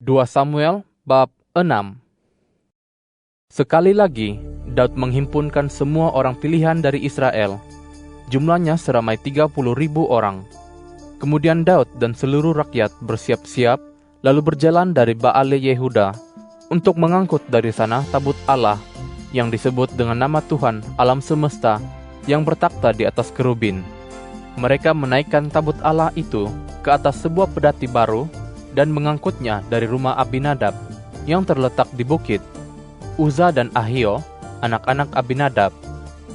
2 Samuel bab 6. Sekali lagi, Daud menghimpunkan semua orang pilihan dari Israel. Jumlahnya seramai 30.000 orang. Kemudian Daud dan seluruh rakyat bersiap-siap, lalu berjalan dari Baale Yehuda untuk mengangkut dari sana tabut Allah yang disebut dengan nama Tuhan alam semesta yang bertakhta di atas kerubin. Mereka menaikkan tabut Allah itu ke atas sebuah pedati baru dan mengangkutnya dari rumah Abinadab yang terletak di bukit. Uza dan Ahio, anak-anak Abinadab,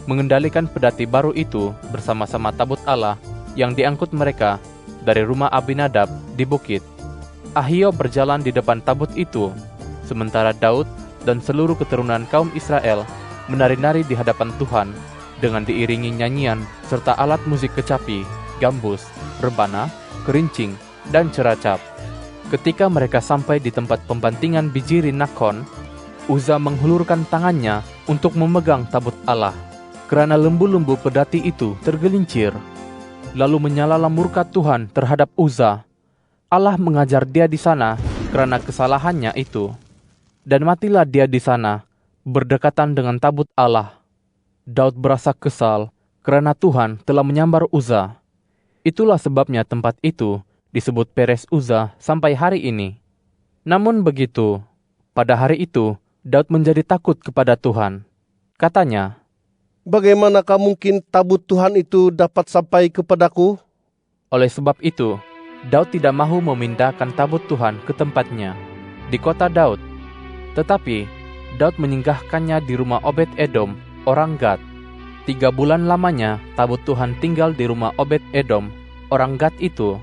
mengendalikan pedati baru itu bersama-sama tabut Allah yang diangkut mereka dari rumah Abinadab di bukit. Ahio berjalan di depan tabut itu, sementara Daud dan seluruh keturunan kaum Israel menari-nari di hadapan Tuhan dengan diiringi nyanyian serta alat musik kecapi, gambus, rebana, kerincing, dan ceracap. Ketika mereka sampai di tempat pembantingan bijiri Nakon, Uza menghulurkan tangannya untuk memegang tabut Allah, kerana lembu-lembu pedati itu tergelincir. Lalu menyalalah murka Tuhan terhadap Uza. Allah mengajar dia di sana kerana kesalahannya itu, dan matilah dia di sana, berdekatan dengan tabut Allah. Daud berasa kesal kerana Tuhan telah menyambar Uza. Itulah sebabnya tempat itu disebut Peres Uza sampai hari ini. Namun begitu, pada hari itu Daud menjadi takut kepada Tuhan. Katanya, "Bagaimanakah mungkin tabut Tuhan itu dapat sampai kepadaku?" Oleh sebab itu, Daud tidak mahu memindahkan tabut Tuhan ke tempatnya di kota Daud. Tetapi Daud menyinggahkannya di rumah Obed-Edom, orang Gad. 3 bulan lamanya tabut Tuhan tinggal di rumah Obed-Edom, orang Gad itu,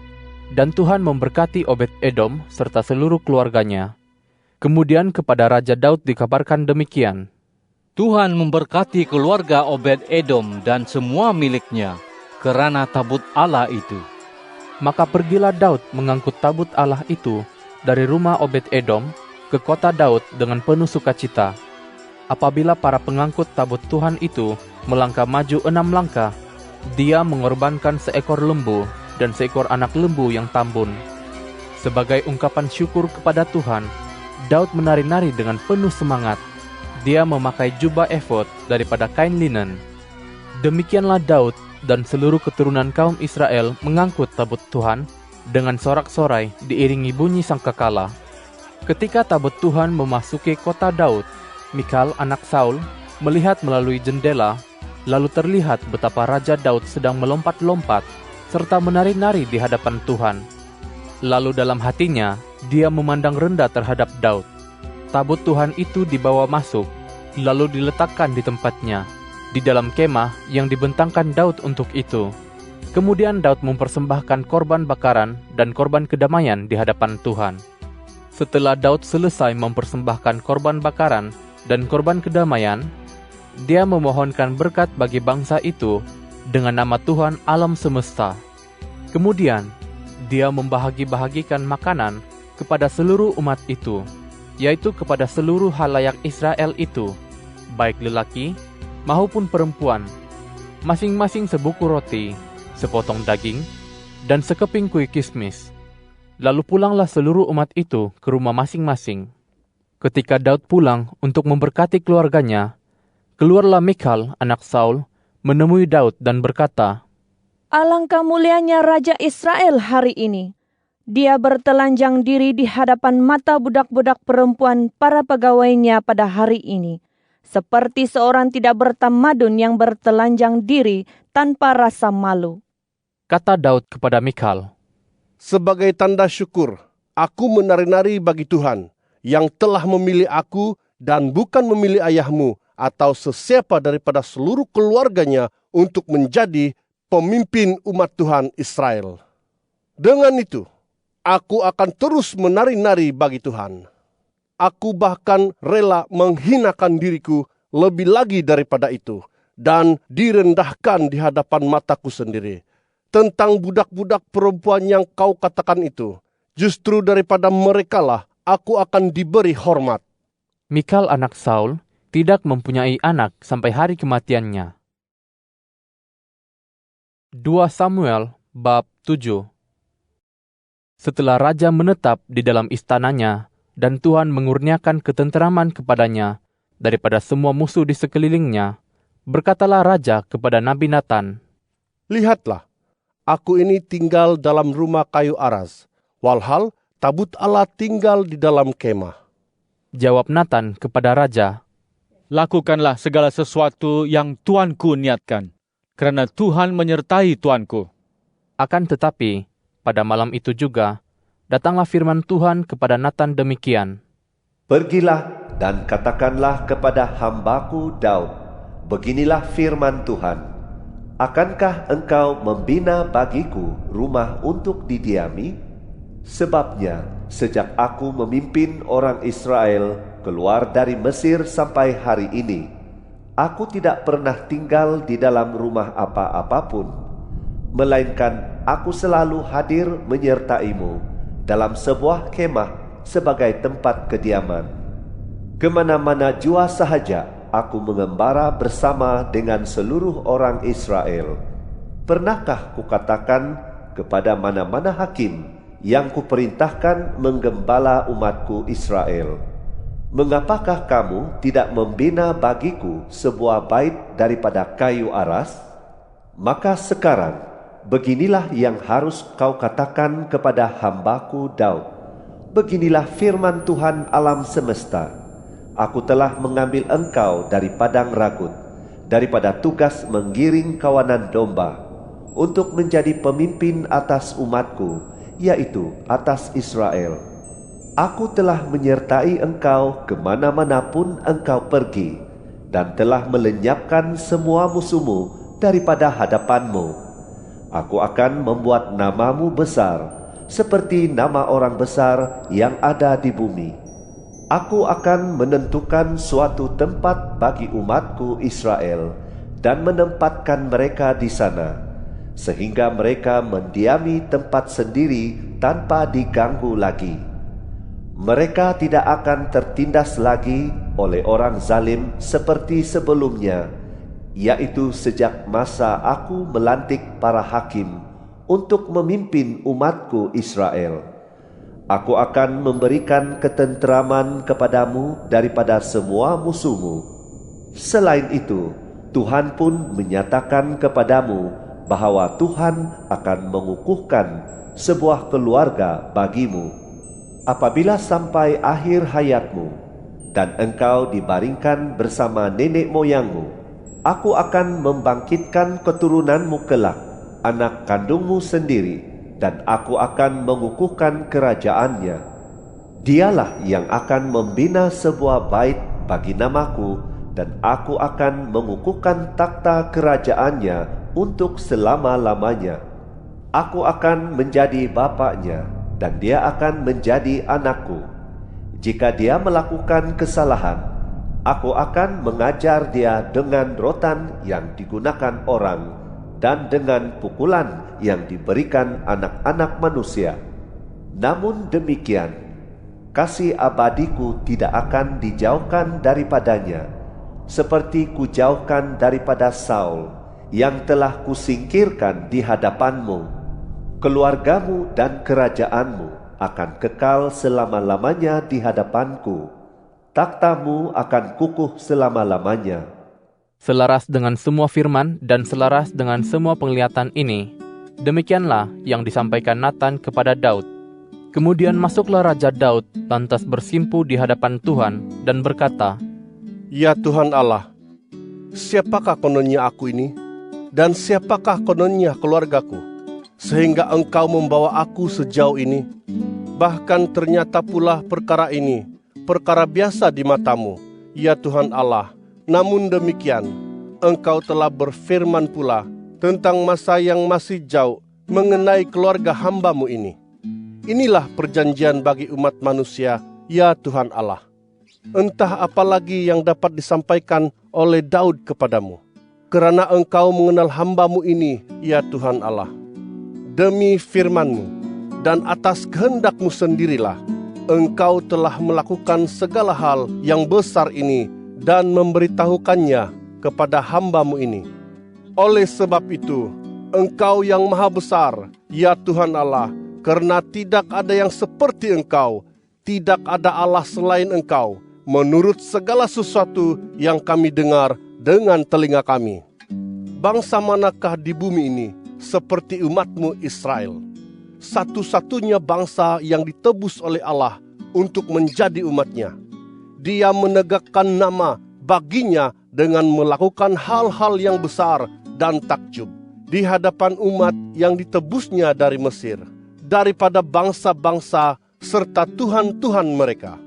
dan Tuhan memberkati Obed-Edom serta seluruh keluarganya. Kemudian kepada Raja Daud dikabarkan demikian, Tuhan memberkati keluarga Obed-Edom dan semua miliknya, kerana tabut Allah itu. Maka pergilah Daud mengangkut tabut Allah itu dari rumah Obed-Edom ke kota Daud dengan penuh sukacita. Apabila para pengangkut tabut Tuhan itu melangkah maju 6 langkah, dia mengorbankan seekor lembu dan seekor anak lembu yang tambun. Sebagai ungkapan syukur kepada Tuhan, Daud menari-nari dengan penuh semangat. Dia memakai jubah efod daripada kain linen. Demikianlah Daud dan seluruh keturunan kaum Israel mengangkut tabut Tuhan dengan sorak-sorai diiringi bunyi sangkakala. Ketika tabut Tuhan memasuki kota Daud, Mikal anak Saul melihat melalui jendela, lalu terlihat betapa Raja Daud sedang melompat-lompat serta menari-nari di hadapan Tuhan. Lalu dalam hatinya, dia memandang rendah terhadap Daud. Tabut Tuhan itu dibawa masuk, lalu diletakkan di tempatnya, di dalam kemah yang dibentangkan Daud untuk itu. Kemudian Daud mempersembahkan korban bakaran dan korban kedamaian di hadapan Tuhan. Setelah Daud selesai mempersembahkan korban bakaran dan korban kedamaian, dia memohonkan berkat bagi bangsa itu dengan nama Tuhan alam semesta. Kemudian, dia membahagi-bahagikan makanan kepada seluruh umat itu, yaitu kepada seluruh halayak Israel itu, baik lelaki maupun perempuan, masing-masing sebuku roti, sepotong daging, dan sekeping kue kismis. Lalu pulanglah seluruh umat itu ke rumah masing-masing. Ketika Daud pulang untuk memberkati keluarganya, keluarlah Mikal anak Saul menemui Daud dan berkata, "Alangkah mulianya Raja Israel hari ini. Dia bertelanjang diri di hadapan mata budak-budak perempuan para pegawainya pada hari ini, seperti seorang tidak bertamadun yang bertelanjang diri tanpa rasa malu." Kata Daud kepada Mikal, "Sebagai tanda syukur, aku menari-nari bagi Tuhan, yang telah memilih aku dan bukan memilih ayahmu atau sesiapa daripada seluruh keluarganya untuk menjadi pemimpin umat Tuhan Israel. Dengan itu, aku akan terus menari-nari bagi Tuhan. Aku bahkan rela menghinakan diriku lebih lagi daripada itu dan direndahkan di hadapan mataku sendiri. Tentang budak-budak perempuan yang kau katakan itu, justru daripada merekalah aku akan diberi hormat." Mikal anak Saul tidak mempunyai anak sampai hari kematiannya. 2 Samuel bab 7. Setelah raja menetap di dalam istananya dan Tuhan mengurniakan ketenteraman kepadanya daripada semua musuh di sekelilingnya, berkatalah raja kepada Nabi Natan, Lihatlah, aku ini tinggal dalam rumah kayu aras, walhal tabut Allah tinggal di dalam kemah. Jawab Natan kepada raja, Lakukanlah segala sesuatu yang tuanku niatkan, karena Tuhan menyertai tuanku. Akan tetapi, pada malam itu juga, datanglah firman Tuhan kepada Natan demikian, Pergilah dan katakanlah kepada hambaku Daud, beginilah firman Tuhan. Akankah engkau membina bagiku rumah untuk didiami? Sebabnya, sejak aku memimpin orang Israel keluar dari Mesir sampai hari ini, aku tidak pernah tinggal di dalam rumah apa-apapun, melainkan aku selalu hadir menyertaimu dalam sebuah kemah sebagai tempat kediaman. Kemana-mana jua sahaja aku mengembara bersama dengan seluruh orang Israel. Pernahkah kukatakan kepada mana-mana hakim yang kuperintahkan menggembala umatku Israel, mengapakah kamu tidak membina bagiku sebuah bait daripada kayu aras? Maka sekarang, beginilah yang harus kau katakan kepada hambaku Daud. Beginilah firman Tuhan alam semesta. Aku telah mengambil engkau dari padang ragut, daripada tugas menggiring kawanan domba, untuk menjadi pemimpin atas umatku, yaitu atas Israel. Aku telah menyertai engkau kemana-manapun engkau pergi, dan telah melenyapkan semua musuhmu daripada hadapanmu. Aku akan membuat namamu besar, seperti nama orang besar yang ada di bumi. Aku akan menentukan suatu tempat bagi umatku Israel dan menempatkan mereka di sana, sehingga mereka mendiami tempat sendiri tanpa diganggu lagi. Mereka tidak akan tertindas lagi oleh orang zalim seperti sebelumnya, yaitu sejak masa aku melantik para hakim untuk memimpin umatku Israel. Aku akan memberikan ketenteraman kepadamu daripada semua musuhmu. Selain itu, Tuhan pun menyatakan kepadamu bahwa Tuhan akan mengukuhkan sebuah keluarga bagimu. Apabila sampai akhir hayatmu dan engkau dibaringkan bersama nenek moyangmu, aku akan membangkitkan keturunanmu kelak, anak kandungmu sendiri, dan aku akan mengukuhkan kerajaannya. Dialah yang akan membina sebuah bait bagi namaku, dan aku akan mengukuhkan takhta kerajaannya untuk selama-lamanya. Aku akan menjadi bapaknya, dan dia akan menjadi anakku. Jika dia melakukan kesalahan, aku akan mengajar dia dengan rotan yang digunakan orang, dan dengan pukulan yang diberikan anak-anak manusia. Namun demikian, kasih abadiku tidak akan dijauhkan daripadanya, seperti kujauhkan daripada Saul, yang telah kusingkirkan di hadapanmu. Keluargamu dan kerajaanmu akan kekal selama-lamanya di hadapanku. Takhtamu akan kukuh selama-lamanya. Selaras dengan semua firman dan selaras dengan semua penglihatan ini, demikianlah yang disampaikan Natan kepada Daud. Kemudian masuklah Raja Daud lantas bersimpu di hadapan Tuhan dan berkata, Ya Tuhan Allah, siapakah kononnya aku ini? Dan siapakah kononnya keluargaku, sehingga Engkau membawa aku sejauh ini? Bahkan ternyata pula perkara ini, perkara biasa di matamu, ya Tuhan Allah. Namun demikian, Engkau telah berfirman pula tentang masa yang masih jauh mengenai keluarga hamba-Mu ini. Inilah perjanjian bagi umat manusia, ya Tuhan Allah. Entah apa lagi yang dapat disampaikan oleh Daud kepadamu, kerana Engkau mengenal hamba-Mu ini, ya Tuhan Allah. Demi firman-Mu dan atas kehendak-Mu sendirilah, Engkau telah melakukan segala hal yang besar ini dan memberitahukannya kepada hamba-Mu ini. Oleh sebab itu, Engkau yang maha besar, ya Tuhan Allah, karena tidak ada yang seperti Engkau, tidak ada Allah selain Engkau, menurut segala sesuatu yang kami dengar dengan telinga kami. Bangsa manakah di bumi ini seperti umat-Mu Israel, satu-satunya bangsa yang ditebus oleh Allah untuk menjadi umat-Nya. Dia menegakkan nama baginya dengan melakukan hal-hal yang besar dan takjub di hadapan umat yang ditebusnya dari Mesir, daripada bangsa-bangsa serta Tuhan-Tuhan mereka.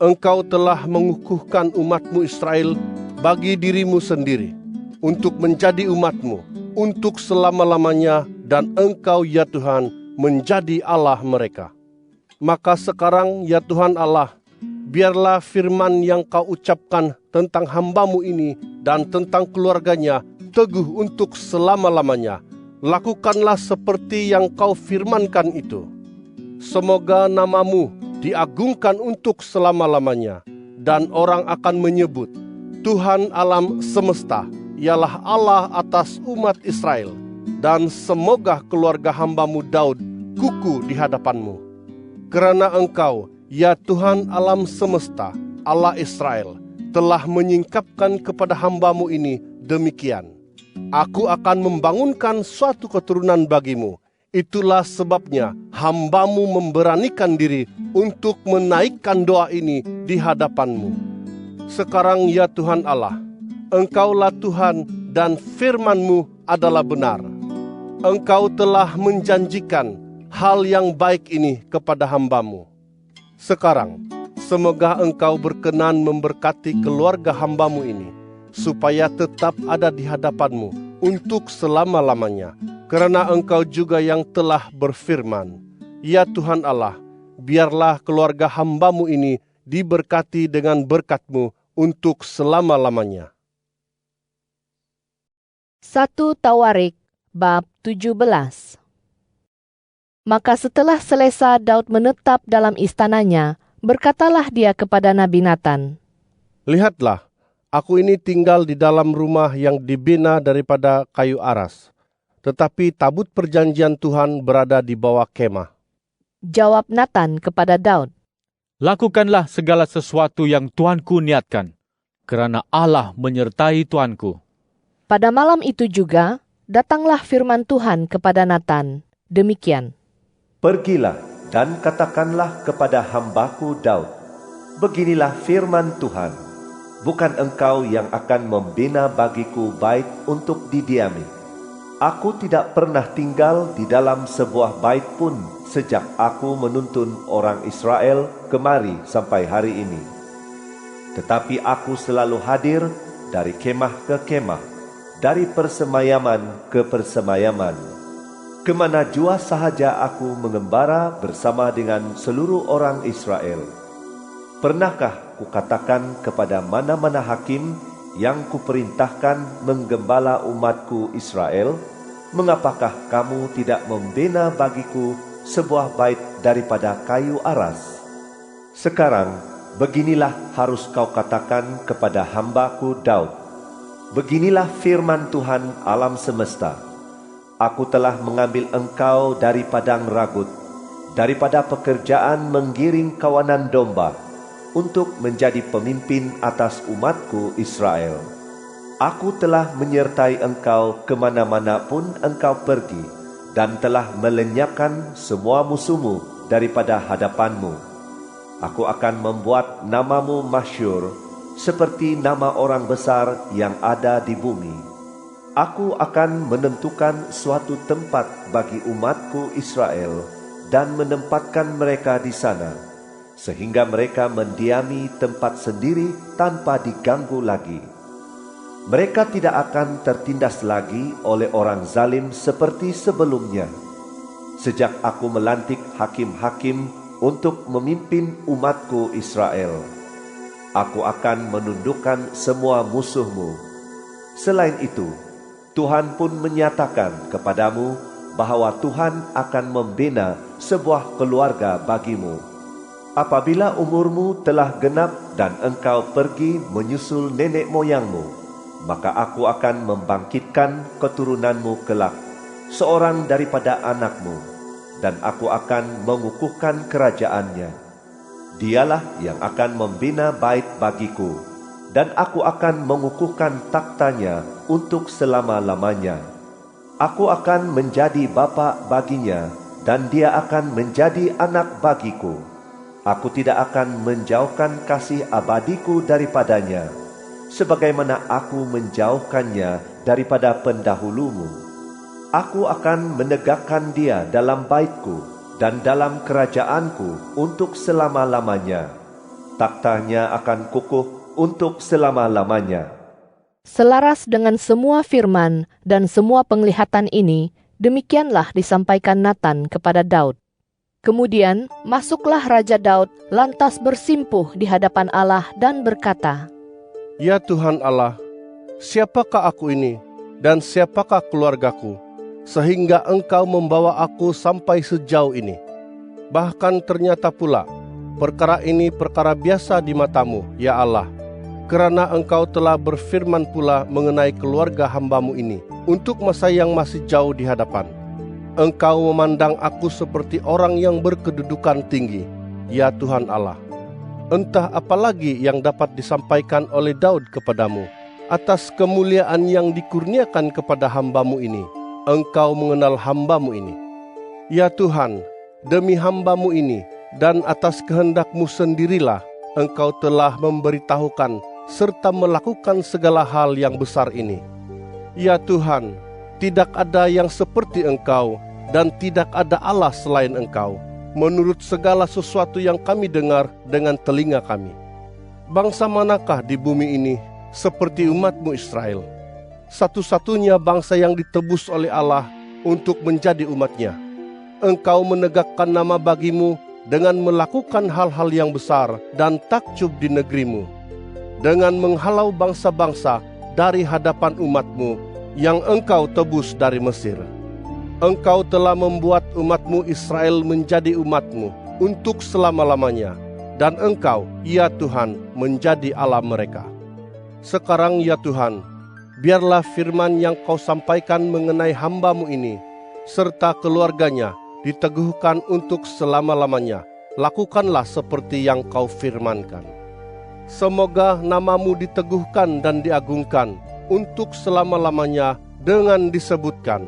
Engkau telah mengukuhkan umat-Mu Israel bagi diri-Mu sendiri, untuk menjadi umat-Mu, untuk selama-lamanya, dan Engkau ya Tuhan menjadi Allah mereka. Maka sekarang ya Tuhan Allah, biarlah firman yang Kau ucapkan tentang hamba-Mu ini dan tentang keluarganya teguh untuk selama-lamanya. Lakukanlah seperti yang Kau firmankan itu. Semoga nama-Mu diagungkan untuk selama-lamanya, dan orang akan menyebut, Tuhan alam semesta ialah Allah atas umat Israel, dan semoga keluarga hamba-Mu Daud kuku di hadapan-Mu. Kerana Engkau, ya Tuhan alam semesta, Allah Israel, telah menyingkapkan kepada hamba-Mu ini demikian. Aku akan membangunkan suatu keturunan bagimu. Itulah sebabnya hamba-Mu memberanikan diri untuk menaikkan doa ini di hadapan-Mu. Sekarang ya Tuhan Allah, Engkaulah Tuhan dan firman-Mu adalah benar. Engkau telah menjanjikan hal yang baik ini kepada hamba-Mu. Sekarang, semoga Engkau berkenan memberkati keluarga hamba-Mu ini, supaya tetap ada di hadapan-Mu untuk selama-lamanya. Kerana Engkau juga yang telah berfirman, ya Tuhan Allah, biarlah keluarga hamba-Mu ini diberkati dengan berkat-Mu untuk selama-lamanya. 1 Tawarik bab 17. Maka setelah selesa Daud menetap dalam istananya, berkatalah dia kepada Nabi Natan, Lihatlah, aku ini tinggal di dalam rumah yang dibina daripada kayu aras, tetapi tabut perjanjian Tuhan berada di bawah kemah. Jawab Natan kepada Daud, Lakukanlah segala sesuatu yang Tuanku niatkan, kerana Allah menyertai Tuanku. Pada malam itu juga, datanglah firman Tuhan kepada Natan, demikian. Pergilah dan katakanlah kepada hambaku Daud, beginilah firman Tuhan, bukan engkau yang akan membina bagiku bait untuk didiami. Aku tidak pernah tinggal di dalam sebuah bait pun sejak aku menuntun orang Israel kemari sampai hari ini. Tetapi aku selalu hadir dari kemah ke kemah, dari persemayaman ke persemayaman. Kemana jua sahaja aku mengembara bersama dengan seluruh orang Israel. Pernahkah kukatakan kepada mana-mana hakim yang kuperintahkan menggembala umatku Israel, mengapakah kamu tidak membina bagiku sebuah bait daripada kayu aras? Sekarang, beginilah harus kau katakan kepada hambaku Daud, beginilah firman Tuhan alam semesta, aku telah mengambil engkau dari padang ragut, daripada pekerjaan menggiring kawanan domba, untuk menjadi pemimpin atas umatku Israel. Aku telah menyertai engkau kemana-mana pun engkau pergi, dan telah melenyapkan semua musuhmu daripada hadapanmu. Aku akan membuat namamu masyhur, seperti nama orang besar yang ada di bumi. Aku akan menentukan suatu tempat bagi umatku Israel, dan menempatkan mereka di sana, sehingga mereka mendiami tempat sendiri tanpa diganggu lagi. Mereka tidak akan tertindas lagi oleh orang zalim seperti sebelumnya. Sejak aku melantik hakim-hakim untuk memimpin umatku Israel, aku akan menundukkan semua musuhmu. Selain itu, Tuhan pun menyatakan kepadamu bahwa Tuhan akan membina sebuah keluarga bagimu. Apabila umurmu telah genap dan engkau pergi menyusul nenek moyangmu, maka aku akan membangkitkan keturunanmu kelak, seorang daripada anakmu, dan aku akan mengukuhkan kerajaannya. Dialah yang akan membina bait bagiku, dan aku akan mengukuhkan taktanya untuk selama-lamanya. Aku akan menjadi bapa baginya, dan dia akan menjadi anak bagiku. Aku tidak akan menjauhkan kasih abadiku daripadanya, sebagaimana aku menjauhkannya daripada pendahulumu. Aku akan menegakkan dia dalam baitku dan dalam kerajaanku untuk selama-lamanya. Taktanya akan kukuh untuk selama-lamanya. Selaras dengan semua firman dan semua penglihatan ini, demikianlah disampaikan Natan kepada Daud. Kemudian masuklah Raja Daud lantas bersimpuh di hadapan Allah dan berkata, Ya Tuhan Allah, siapakah aku ini dan siapakah keluargaku, sehingga Engkau membawa aku sampai sejauh ini? Bahkan ternyata pula, perkara ini perkara biasa di matamu, ya Allah, karena Engkau telah berfirman pula mengenai keluarga hamba-Mu ini, untuk masa yang masih jauh di hadapan. Engkau memandang aku seperti orang yang berkedudukan tinggi, ya Tuhan Allah. Entah apa lagi yang dapat disampaikan oleh Daud kepadamu, atas kemuliaan yang dikurniakan kepada hamba-Mu ini. Engkau mengenal hamba-Mu ini. Ya Tuhan, demi hamba-Mu ini, dan atas kehendak-Mu sendirilah, Engkau telah memberitahukan serta melakukan segala hal yang besar ini. Ya Tuhan, tidak ada yang seperti Engkau, dan tidak ada Allah selain Engkau, menurut segala sesuatu yang kami dengar dengan telinga kami. Bangsa manakah di bumi ini seperti umat-Mu Israel? Satu-satunya bangsa yang ditebus oleh Allah untuk menjadi umat-Nya. Engkau menegakkan nama bagi-Mu dengan melakukan hal-hal yang besar dan takjub di negeri-Mu, dengan menghalau bangsa-bangsa dari hadapan umat-Mu yang Engkau tebus dari Mesir. Engkau telah membuat umat-Mu Israel menjadi umat-Mu untuk selama-lamanya, dan Engkau, ya Tuhan, menjadi Allah mereka. Sekarang, ya Tuhan, biarlah firman yang Kau sampaikan mengenai hamba-Mu ini, serta keluarganya, diteguhkan untuk selama-lamanya. Lakukanlah seperti yang Kau firmankan. Semoga nama-Mu diteguhkan dan diagungkan untuk selama-lamanya dengan disebutkan,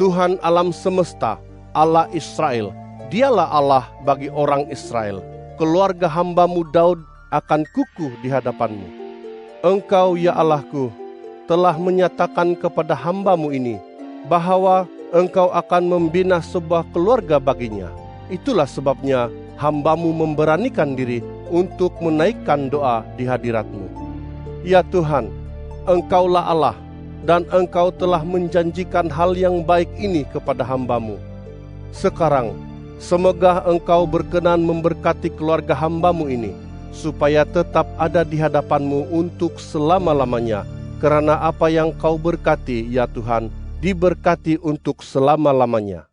Tuhan alam semesta, Allah Israel, Dialah Allah bagi orang Israel. Keluarga hamba-Mu Daud akan kukuh di hadapan-Mu. Engkau, ya Allahku, telah menyatakan kepada hamba-Mu ini bahwa Engkau akan membina sebuah keluarga baginya. Itulah sebabnya hamba-Mu memberanikan diri untuk menaikkan doa di hadirat-Mu. Ya Tuhan, Engkaulah Allah, dan Engkau telah menjanjikan hal yang baik ini kepada hamba-Mu. Sekarang, semoga Engkau berkenan memberkati keluarga hamba-Mu ini, supaya tetap ada di hadapan-Mu untuk selama-lamanya. Karena apa yang Kau berkati, ya Tuhan, diberkati untuk selama-lamanya.